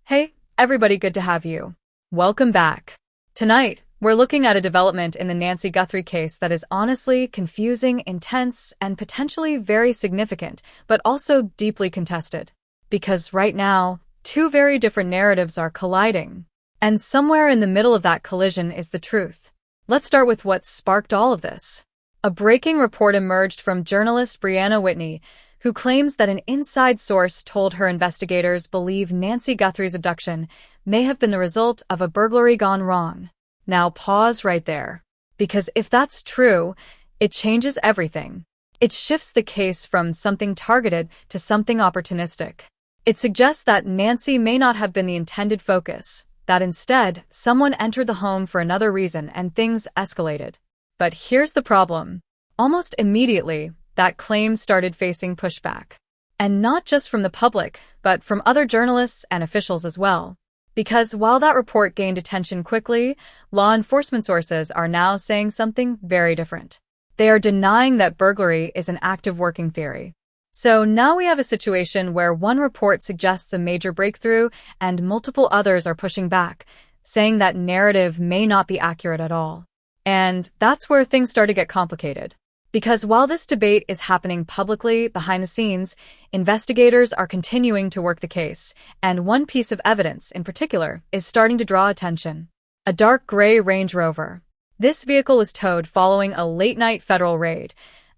Hey, everybody, good to have you. Welcome back. Tonight, we're looking at a development in the Nancy Guthrie case that is honestly confusing, intense, and potentially very significant, but also deeply contested. Because right now, two very different narratives are colliding. And somewhere in the middle of that collision is the truth. Let's start with what sparked all of this. A breaking report emerged from journalist Brianna Whitney, who claims that an inside source told her investigators believe Nancy Guthrie's abduction may have been the result of a burglary gone wrong. Now pause right there. Because if that's true, it changes everything. It shifts the case from something targeted to something opportunistic. It suggests that Nancy may not have been the intended focus, that instead, someone entered the home for another reason and things escalated. But here's the problem. Almost immediately, that claim started facing pushback. And not just from the public, but from other journalists and officials as well. Because while that report gained attention quickly, law enforcement sources are now saying something very different. They are denying that burglary is an active working theory. So now we have a situation where one report suggests a major breakthrough and multiple others are pushing back, saying that narrative may not be accurate at all. And that's where things start to get complicated. Because while this debate is happening publicly behind the scenes, investigators are continuing to work the case, and one piece of evidence in particular is starting to draw attention. A dark gray Range Rover. This vehicle was towed following a late-night federal raid,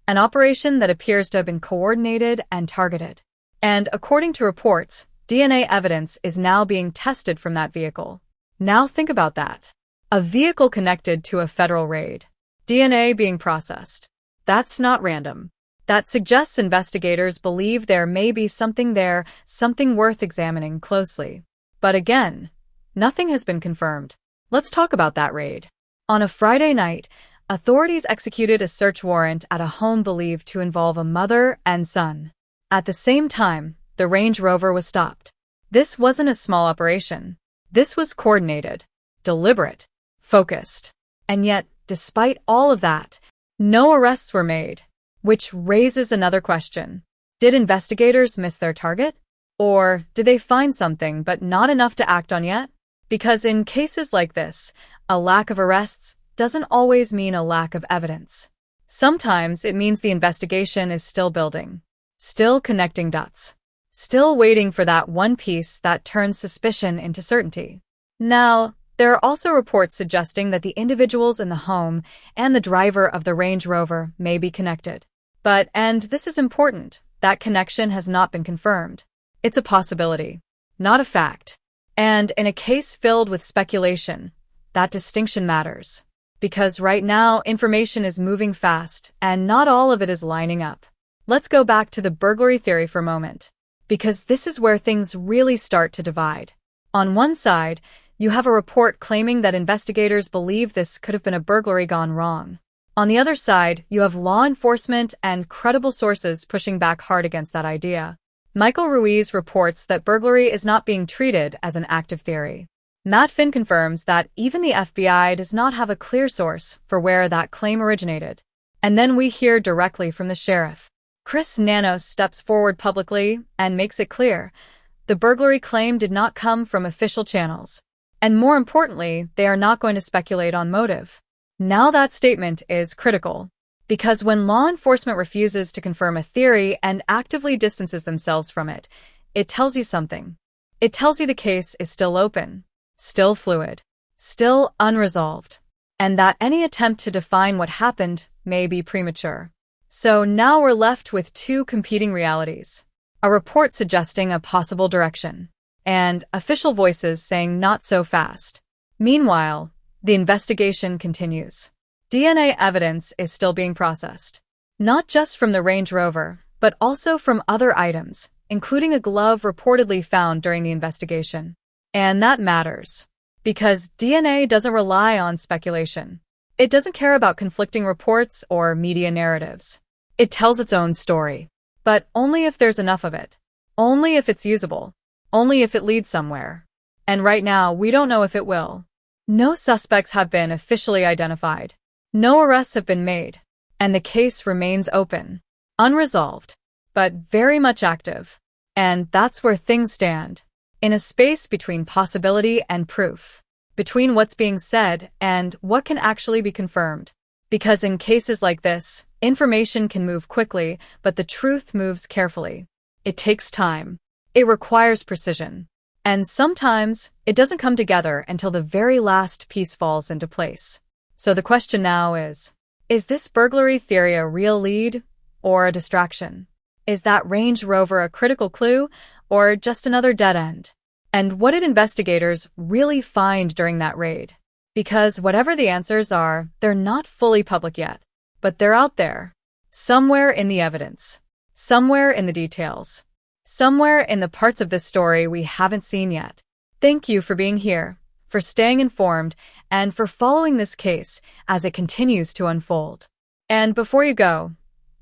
an operation that appears to have been coordinated and targeted. And according to reports, DNA evidence is now being tested from that vehicle. Now think about that. A vehicle connected to a federal raid. DNA being processed. That's not random. That suggests investigators believe there may be something there, something worth examining closely. But again, nothing has been confirmed. Let's talk about that raid. On a Friday night, authorities executed a search warrant at a home believed to involve a mother and son. At the same time, the Range Rover was stopped. This wasn't a small operation. This was coordinated, deliberate, focused. And yet, despite all of that, no arrests were made, which raises another question. Did investigators miss their target? Or did they find something but not enough to act on yet? Because in cases like this, a lack of arrests doesn't always mean a lack of evidence. Sometimes it means the investigation is still building, still connecting dots, still waiting for that one piece that turns suspicion into certainty. Now, there are also reports suggesting that the individuals in the home and the driver of the Range Rover may be connected. But, and this is important, that connection has not been confirmed. It's a possibility, not a fact. And in a case filled with speculation, that distinction matters. Because right now, information is moving fast, and not all of it is lining up. Let's go back to the burglary theory for a moment. Because this is where things really start to divide. On one side, you have a report claiming that investigators believe this could have been a burglary gone wrong. On the other side, you have law enforcement and credible sources pushing back hard against that idea. Michael Ruiz reports that burglary is not being treated as an active theory. Matt Finn confirms that even the FBI does not have a clear source for where that claim originated. And then we hear directly from the sheriff. Chris Nanos steps forward publicly and makes it clear. The burglary claim did not come from official channels. And more importantly, they are not going to speculate on motive. Now that statement is critical. Because when law enforcement refuses to confirm a theory and actively distances themselves from it, it tells you something. It tells you the case is still open, still fluid, still unresolved, and that any attempt to define what happened may be premature. So now we're left with two competing realities. A report suggesting a possible direction, and official voices saying not so fast. Meanwhile, the investigation continues. DNA evidence is still being processed, not just from the Range Rover, but also from other items, including a glove reportedly found during the investigation. And that matters, because DNA doesn't rely on speculation. It doesn't care about conflicting reports or media narratives. It tells its own story, but only if there's enough of it, only if it's usable. Only if it leads somewhere. And right now, we don't know if it will. No suspects have been officially identified. No arrests have been made. And the case remains open, unresolved, but very much active. And that's where things stand. in a space between possibility and proof, between what's being said and what can actually be confirmed. Because in cases like this, information can move quickly, but the truth moves carefully. It takes time. It requires precision. And sometimes, it doesn't come together until the very last piece falls into place. So the question now is this burglary theory a real lead or a distraction? Is that Range Rover a critical clue or just another dead end? And what did investigators really find during that raid? Because whatever the answers are, they're not fully public yet, but they're out there. Somewhere in the evidence. Somewhere in the details. Somewhere in the parts of this story we haven't seen yet. Thank you for being here, for staying informed, and for following this case as it continues to unfold. And before you go,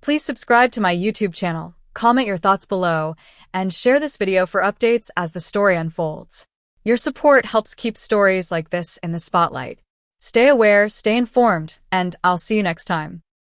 please subscribe to my YouTube channel, comment your thoughts below, and share this video for updates as the story unfolds. Your support helps keep stories like this in the spotlight. Stay aware, stay informed, and I'll see you next time.